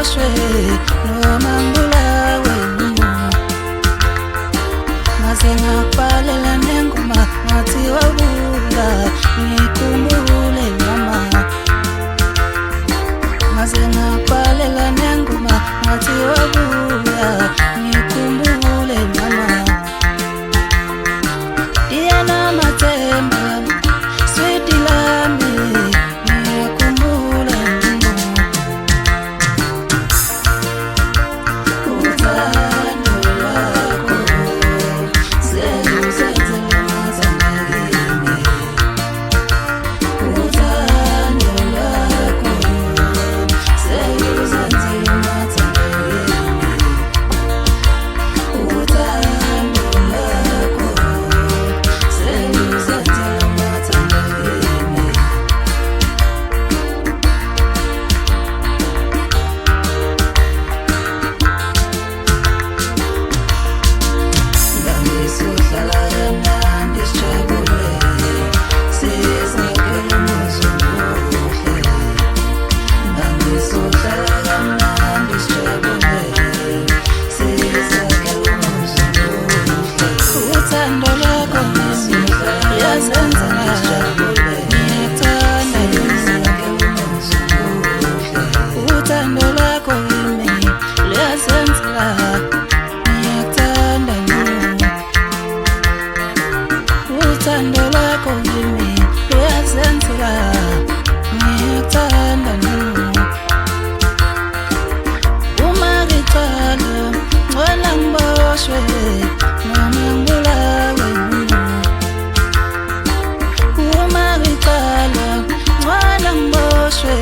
ngiboshwe noma ngibulawe ngase ngakubhalela nengoma ngathi wabuya ngikhumbule mama ngase ngakubhalela nengoma ngathi wabuya ngikhumbule mama Diana Matemba sweet lami ngiyakhumbula uthando lwakho seluzenzele mazamekini uthando lwakho seluzenzele mazamekini uthando lwakho seluzenzele mazamekini Ngangisuhlala kamnandi sijabule sizakhele umuzi omuhle Ngangisuhlala kamnandi sijabule sizakhele umuzi omuhle Uthando lwakho ngimi luyazenzela ngiyakuthanda sizakhele umuzi omuhle Uthando lwakho ngimi luyazenzela ngiyakuthanda uthando lwakho kimi luyazenzela ngiyakuthanda uma ngicala ngcwala ngiboshwe noma ngibulawe uma ngicala ngcwala ngiboshwe